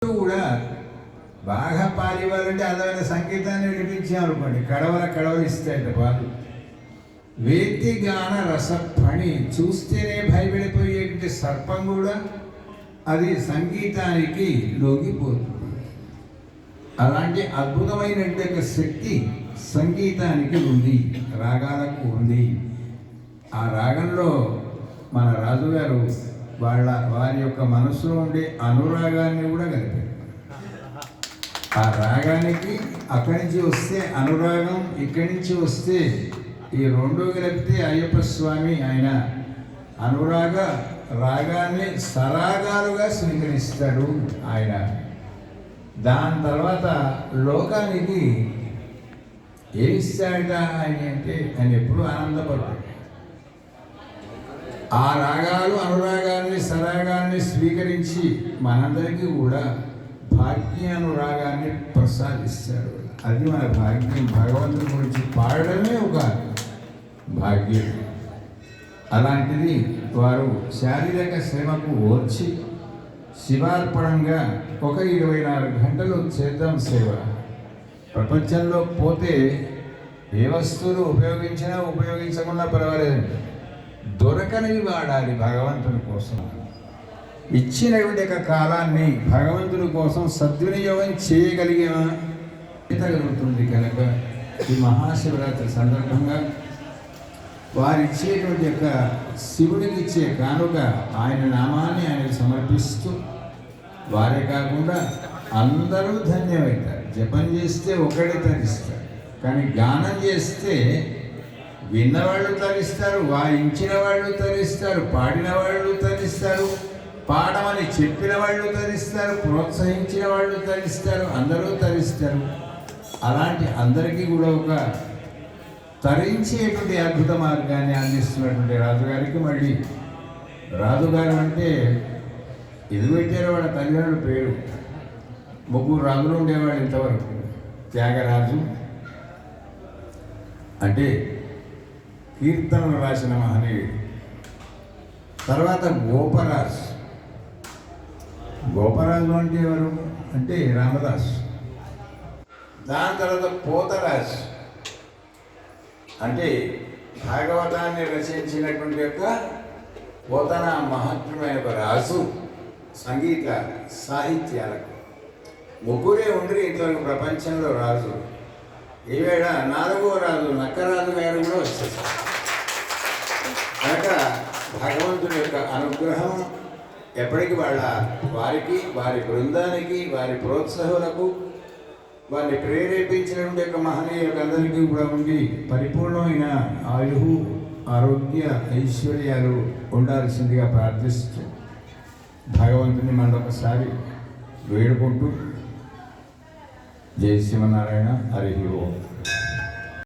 కూడా బాగా పాలు ఇవ్వాలంటే అందమైన సంగీతాన్ని వినిపించామనుకోండి, కడవలు ఇస్తాయంట పాలు. వేతి గాన రసపణి చూస్తేనే భయపడిపోయేటువంటి సర్పం కూడా అది సంగీతానికి లొంగిపోతుంది. అలాంటి అద్భుతమైనటువంటి శక్తి సంగీతానికి ఉంది, రాగాలకు ఉంది. ఆ రాగంలో మన రాజుగారు వారి యొక్క మనసులో ఉండే అనురాగాన్ని కూడా కలిపారు. ఆ రాగానికి అక్కడి నుంచి వస్తే అనురాగం, ఇక్కడి నుంచి వస్తే ఈ రెండు కలిపితే అయ్యప్ప స్వామి ఆయన అనురాగ రాగాన్ని సరాగాలుగా స్వీకరిస్తాడు ఆయన. దాని తర్వాత లోకానికి ఏమిస్తాడట ఆయన అంటే ఆయన ఎప్పుడు ఆనందపడతాడు. ఆ రాగాలు అనురాగాన్ని సరాగాన్ని స్వీకరించి మనందరికీ కూడా భాగ్యానురాగాన్ని ప్రసాదిస్తాడు. అది మన భాగ్యం. భగవంతుని గురించి పాడడమే ఒక భాగ్యం. అలాంటిది వారు శారీరక శ్రమకు ఓర్చి శివార్పణంగా ఒక 24 గంటలు చేద్దాం సేవ. ప్రపంచంలో పోతే ఏ వస్తువులు ఉపయోగించినా ఉపయోగించకుండా పర్వాలేదండి, దొరకనివి వాడాలి భగవంతుని కోసం. ఇచ్చినటువంటి ఒక కాలాన్ని భగవంతుని కోసం సద్వినియోగం చేయగలుగుతుంది కనుక ఈ మహాశివరాత్రి సందర్భంగా వారిచ్చేటువంటి యొక్క శివుడికి ఇచ్చే కానుక ఆయన నామాన్ని ఆయనకు సమర్పిస్తూ, వారే కాకుండా అందరూ ధన్యమవుతారు. జపం చేస్తే ఒకడే తరిస్తారు, కానీ గానం చేస్తే విన్నవాళ్ళు తరిస్తారు, వాయించిన వాళ్ళు తరిస్తారు, పాడిన వాళ్ళు తరిస్తారు, పాడమని చెప్పిన వాళ్ళు తరిస్తారు, ప్రోత్సహించిన వాళ్ళు తరిస్తారు, అందరూ తరిస్తారు. అలాంటి అందరికీ కూడా ఒక తరించేటువంటి అద్భుత మార్గాన్ని అందిస్తున్నటువంటి రాజుగారికి, మళ్ళీ రాజుగారు అంటే ఇది పెట్టారు వాళ్ళ తల్లిదండ్రుల పేరు. 3 రాజులు ఉండేవాళ్ళు ఇంతవరకు. త్యాగరాజు అంటే కీర్తనలు రాసిన మహనీయుడు. తర్వాత గోపరాజు అంటే ఎవరు అంటే రామదాసు. దాని తర్వాత పోతరాజు అంటే భాగవతాన్ని రచించినటువంటి యొక్క పోతన మహత్వమైన ఒక రాజు. సంగీత సాహిత్యాలకు 3 ఉండ్రి ఇంతవరకు ప్రపంచంలో రాజు. ఈవేళ 4వ రాజు నక్కరాజు గారు కూడా వచ్చేసారు. కనుక భగవంతుని యొక్క అనుగ్రహం ఎప్పటికీ వారికి, వారి బృందానికి, వారి ప్రోత్సాహులకు, వారిని ప్రేరేపించినటువంటి యొక్క మహనీయులందరికీ కూడా ఉండి పరిపూర్ణమైన ఆయు, ఆరోగ్య, ఐశ్వర్యాలు ఉండాల్సిందిగా ప్రార్థిస్తూ భగవంతుని మరొకసారి వేడుకుంటూ జై శ్రీమన్నారాయణ. హరి ఓం.